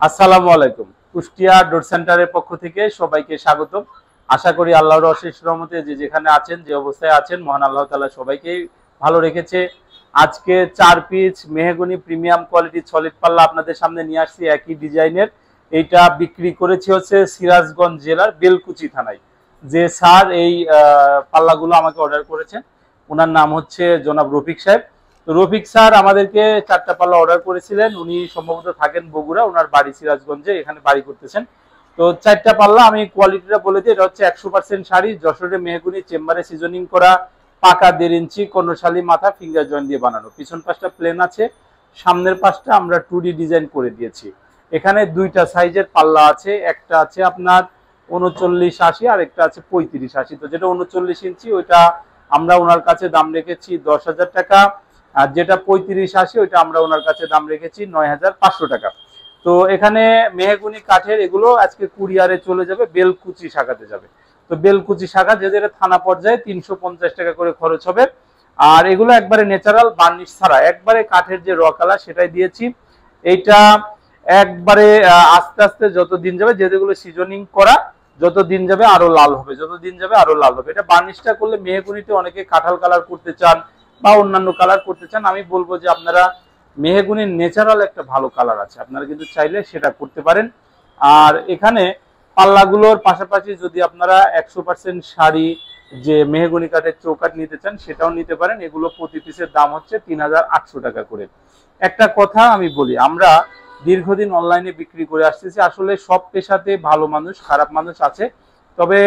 আসসালামু আলাইকুম। কুষ্টিয়া ডোর সেন্টারের পক্ষ থেকে সবাইকে স্বাগতম। আশা করি আল্লাহর অশেষ রহমতে যে যেখানে আছেন, যে অবস্থায় আছেন, মহান আল্লাহ তাআলা সবাইকে ভালো রেখেছে। আজকে 4 piece mahogany premium quality solid পাল্লা আপনাদের সামনে নিয়ে আসছি একই ডিজাইনের। এইটা বিক্রি করেছি হচ্ছে সিরাজগঞ্জ জেলার বেলকুচি থানায়। যে স্যার এই পাল্লাগুলো আমাকে অর্ডার করেছেন, ওনার নাম হচ্ছে জনাব রফিক সাহেব। তো রফিক স্যার আমাদেরকে 4টা পাল্লা অর্ডার করেছিলেন। উনি সম্ভবত থাকেন বগুড়া, ওনার বাড়ি সিরাজগঞ্জে, এখানে বাড়ি করতেছেন। তো 4টা পাল্লা আমি কোয়ালিটিটা বলে দিই। এটা হচ্ছে 100% শাড়ি, যশোরে মেহগুনি চেম্বারে সিজনিং করা, পাকা 1.5 ইঞ্চি কর্ণশালী মাথা, ফিঙ্গার জয়েন্ট দিয়ে বানানো। পিছন পাশটা প্লেন আছে, সামনের পাশটা আমরা 2D ডিজাইন করে দিয়েছি। এখানে 2টা সাইজের পাল্লা আছে, একটা আছে আপনার 3980 আর একটা আছে 3580। তো যেটা 39 ইঞ্চি ওইটা আমরা ওনার কাছে দাম রেখেছি 10,000 টাকা, আর যেটা 3580 ওইটা আমরা ওনার কাছে দাম রেখেছি 9,500 টাকা। তো এখানে মেহগুনি কাঠের এগুলো আজকে কুরিয়ারে চলে যাবে, বেলকুচি শাখাতে যাবে। তো বেলকুচি শাখা যেদের থানা পর্যায়ে 350 টাকা করে খরচ হবে। আর এগুলো একবারে ন্যাচারাল বার্নিশ ছাড়া, একবারে কাঠের যে র কালার সেটাই দিয়েছি। এইটা একবারে আস্তে আস্তে যত দিন যাবে, যেগুলো সিজনিং করা, যত দিন যাবে আরো লাল হবে, যত দিন যাবে আরো লাল হবে। এটা বার্নিশটা করলে মেহগুনিতে অনেকে কাঁঠাল কালার করতে চান বা অন্যান্য কালার করতে চান। আমি বলবো যে আপনারা মেহগুনির ন্যাচারাল একটা ভালো কালার আছে, আপনারা কিন্তু চাইলে সেটা করতে পারেন। আর এখানে পাল্লাগুলোর পাশাপাশি যদি আপনারা 100% শাড়ি যে মেহগুনি কাঠের চৌকাঠ নিতে চান সেটাও নিতে পারেন। এগুলো প্রতি পিসের দাম হচ্ছে 3,800 টাকা করে। একটা কথা আমি বলি, আমরা দীর্ঘদিন অনলাইনে বিক্রি করে আসতেছি। আসলে সব পেশাতে ভালো মানুষ খারাপ মানুষ আছে, তবে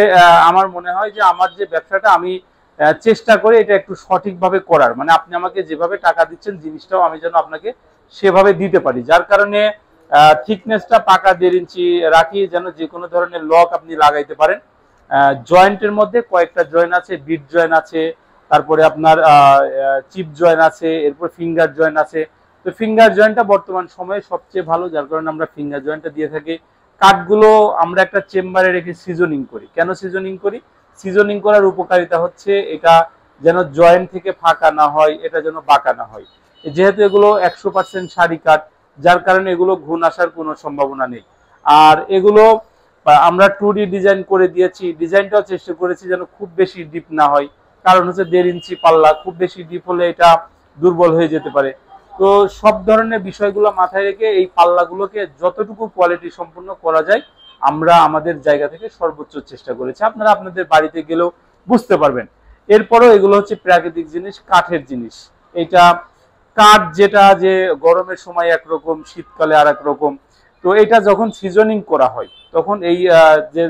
আমার মনে হয় যে আমার যে ব্যবসাটা আমি চেষ্টা করি এটা একটু সঠিকভাবে করার, মানে আপনি আমাকে যেভাবে টাকা দিচ্ছেন জিনিসটাও আমি যেন আপনাকে সেভাবে দিতে পারি। যার কারণে থিকনেসটা পাকা 1.5 ইঞ্চি রাখি, যেন যে কোনো ধরনের লক আপনি লাগাইতে পারেন। জয়েন্টের মধ্যে কয়েকটা জয়েন্ট আছে, বিট জয়েন্ট আছে, তারপরে আপনার চিপ জয়েন্ট আছে, এরপর ফিঙ্গার জয়েন্ট আছে। তো ফিঙ্গার জয়েন্টটা বর্তমান সময়ে সবচেয়ে ভালো, যার কারণে আমরা ফিঙ্গার জয়েন্টটা দিয়ে থাকি। কাঠগুলো আমরা একটা চেম্বারে রেখে সিজনিং করি। কেন সিজনিং করি? সিজনিং করার উপকারিতা হচ্ছে এটা যেন জয়েন্ট থেকে ফাঁকা না হয়, এটা যেন বাঁকা না হয়। যেহেতু এগুলো 100% শাড়ি কাঠ, যার কারণে এগুলো ঘুণ আসার কোনো সম্ভাবনা নেই। আর এগুলো আমরা 2D ডিজাইন করে দিয়েছি। ডিজাইনটাও চেষ্টা করেছি যেন খুব বেশি ডিপ না হয়, কারণ হচ্ছে 1.5 ইঞ্চি পাল্লা, খুব বেশি ডিপ হলে এটা দুর্বল হয়ে যেতে পারে। তো সব ধরনের বিষয়গুলো মাথায় রেখে এই পাল্লাগুলোকে যতটুকু কোয়ালিটি সম্পূর্ণ করা যায় আমরা আমাদের জায়গা থেকে সর্বোচ্চ চেষ্টা করেছি। আপনারা আপনাদের বাড়িতে গেলেও বুঝতে পারবেন। এরপরও এগুলো হচ্ছে প্রাকৃতিক জিনিস, কাঠের জিনিস। এটা কাঠ যেটা যে গরমের সময় একরকম, শীতকালে আর এক রকম। তো এটা যখন সিজনিং করা হয় তখন এই যে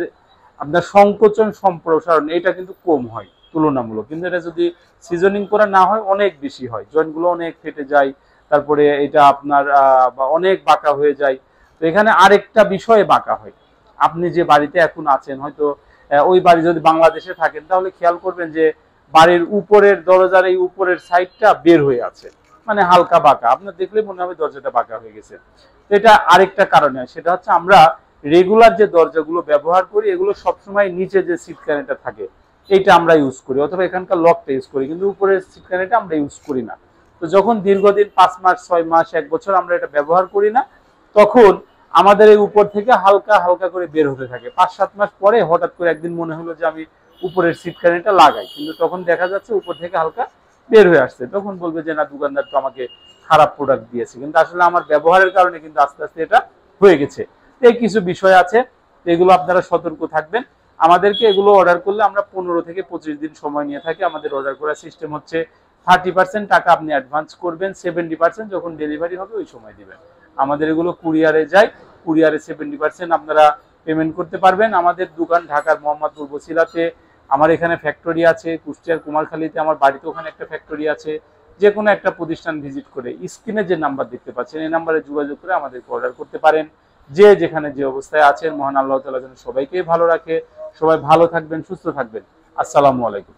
আপনার সংকোচন সম্প্রসারণ এটা কিন্তু কম হয় তুলনামূলক, কিন্তু এটা যদি সিজনিং করা না হয় অনেক বেশি হয়, জয়েন্টগুলো অনেক ফেটে যায়, তারপরে এটা আপনার অনেক বাঁকা হয়ে যায়। তো এখানে আরেকটা বিষয়ে বাঁকা হয়। আপনি যে বাড়িতে এখন আছেন, হয়তো ওই বাড়ি যদি বাংলাদেশে থাকেন তাহলে খেয়াল করবেন যে বাড়ির উপরের দরজার এই উপরের সাইডটা বের হয়ে আছে, মানে হালকা বাঁকা, আপনার দেখলে মনে হবে দরজাটা বাঁকা হয়ে গেছে। তো এটা আরেকটা কারণে, সেটা হচ্ছে আমরা রেগুলার যে দরজাগুলো ব্যবহার করি এগুলো সবসময় নিচে যে সিটকানিটা থাকে এইটা আমরা ইউজ করি, অথবা এখানকার লকটা ইউজ করি, কিন্তু উপরের সিটকানিটা আমরা ইউজ করি না। তো যখন দীর্ঘদিন 5 মাস 6 মাস 1 বছর আমরা এটা ব্যবহার করি না, তখন আমাদের এই উপর থেকে হালকা হালকা করে বের হতে থাকে। 5-7 মাস পরে হঠাৎ করে একদিন মনে হলো যে আমি উপরের সিটকানিটা লাগাই, কিন্তু তখন দেখা যাচ্ছে উপর থেকে হালকা বের হয়ে আসছে। তখন বলবে যে না, দোকানদার তো আমাকে খারাপ প্রোডাক্ট দিয়েছে, কিন্তু আসলে আমার ব্যবহারের কারণে কিন্তু আস্তে আস্তে এটা হয়ে গেছে। এই কিছু বিষয় আছে, এগুলো আপনারা সতর্ক থাকবেন। আমাদেরকে এগুলো অর্ডার করলে আমরা 15 থেকে 25 দিন সময় নিয়ে থাকি। আমাদের অর্ডার করার সিস্টেম হচ্ছে 30% টাকা আপনি অ্যাডভান্স করবেন, 70% যখন ডেলিভারি হবে ওই সময় দিবেন। আমাদের এগুলো কুরিয়ারে যায়, কুরিয়ারে 70% আপনারা পেমেন্ট করতে পারবেন। আমাদের দোকান ঢাকার মোহাম্মদপুর বসিলাতে, আমার এখানে ফ্যাক্টরি আছে, কুষ্টিয়ার কুমারখালীতে আমার বাড়িতে ওখানে একটা ফ্যাক্টরি আছে। যে কোনো একটা প্রতিষ্ঠান ভিজিট করে স্ক্রিনে যে নাম্বার দেখতে পাচ্ছেন এই নাম্বারে যোগাযোগ করে আমাদেরকে অর্ডার করতে পারেন। যে যেখানে যে অবস্থায় আছেন, মহান আল্লাহ তাআলা যেন সবাইকে ভালো রাখে। সবাই ভালো থাকবেন, সুস্থ থাকবেন। আসসালামু আলাইকুম।